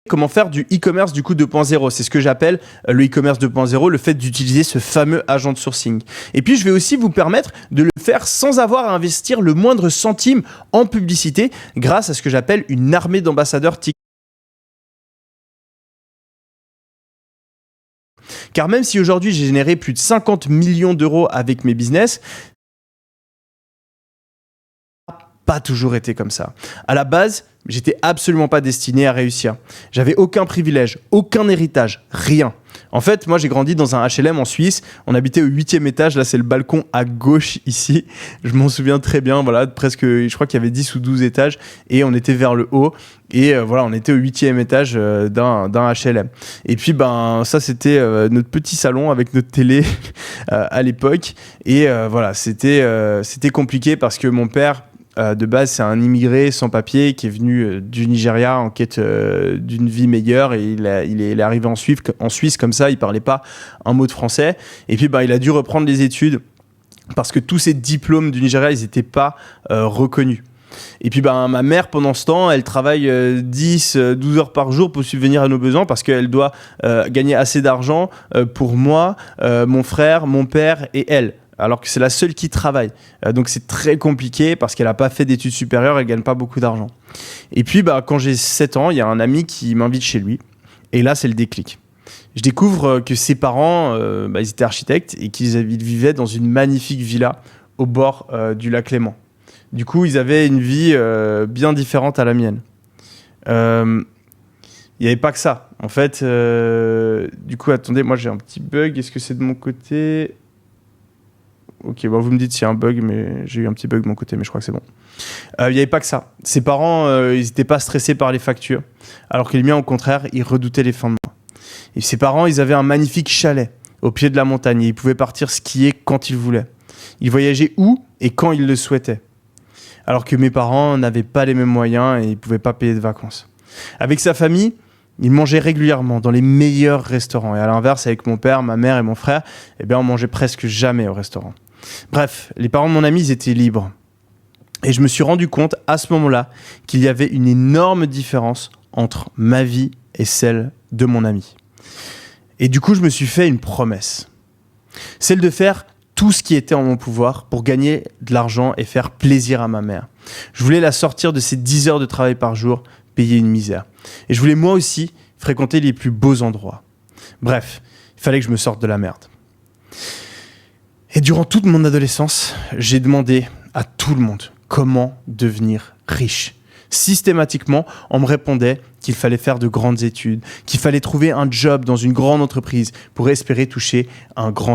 Comment faire du e-commerce du coup 2.0. C'est ce que j'appelle le e-commerce 2.0, le fait d'utiliser ce fameux agent de sourcing. Et puis je vais aussi vous permettre de le faire sans avoir à investir le moindre centime en publicité grâce à ce que j'appelle une armée d'ambassadeurs TikTok. Car même si aujourd'hui j'ai généré plus de 50 millions d'euros avec mes business, pas toujours été comme ça. À la base, j'étais absolument pas destiné à réussir. J'avais aucun privilège, aucun héritage, rien. En fait, moi j'ai grandi dans un HLM en Suisse, on habitait au 8e étage, là c'est le balcon à gauche ici, je m'en souviens très bien, voilà, presque, je crois qu'il y avait 10 ou 12 étages et on était vers le haut et voilà, on était au 8e étage d'un HLM. Et puis ben ça c'était notre petit salon avec notre télé à l'époque et voilà, c'était compliqué parce que mon père de base, c'est un immigré sans papier qui est venu du Nigeria en quête d'une vie meilleure et il est arrivé en Suisse comme ça, il parlait pas un mot de français et puis il a dû reprendre les études parce que tous ses diplômes du Nigeria, ils n'étaient pas reconnus. Et puis ma mère, pendant ce temps, elle travaille 10-12 heures par jour pour subvenir à nos besoins parce qu'elle doit gagner assez d'argent pour moi, mon frère, mon père et elle. Alors que c'est la seule qui travaille. Donc c'est très compliqué parce qu'elle n'a pas fait d'études supérieures, elle ne gagne pas beaucoup d'argent. Et puis quand j'ai 7 ans, il y a un ami qui m'invite chez lui. Et là, c'est le déclic. Je découvre que ses parents, ils étaient architectes et qu'ils vivaient dans une magnifique villa au bord du lac Léman. Du coup, ils avaient une vie bien différente à la mienne. Il n'y avait pas que ça. En fait, du coup, attendez, moi j'ai un petit bug. Est-ce que c'est de mon côté ? Ok, vous me dites s'il y a un bug, mais j'ai eu un petit bug de mon côté, mais je crois que c'est bon. Il n'y avait pas que ça. Ses parents, ils n'étaient pas stressés par les factures, alors que les miens, au contraire, ils redoutaient les fins de mois. Et ses parents, ils avaient un magnifique chalet au pied de la montagne et ils pouvaient partir skier quand ils voulaient. Ils voyageaient où et quand ils le souhaitaient. Alors que mes parents n'avaient pas les mêmes moyens et ils ne pouvaient pas payer de vacances. Avec sa famille, il mangeait régulièrement dans les meilleurs restaurants. Et à l'inverse, avec mon père, ma mère et mon frère, on mangeait presque jamais au restaurant. Bref, les parents de mon ami, ils étaient libres. Et je me suis rendu compte à ce moment-là qu'il y avait une énorme différence entre ma vie et celle de mon ami. Et du coup, je me suis fait une promesse. Celle de faire tout ce qui était en mon pouvoir pour gagner de l'argent et faire plaisir à ma mère. Je voulais la sortir de ces 10 heures de travail par jour, payer une misère. Et je voulais moi aussi fréquenter les plus beaux endroits. Bref, il fallait que je me sorte de la merde. Et durant toute mon adolescence, j'ai demandé à tout le monde comment devenir riche. Systématiquement, on me répondait qu'il fallait faire de grandes études, qu'il fallait trouver un job dans une grande entreprise pour espérer toucher un grand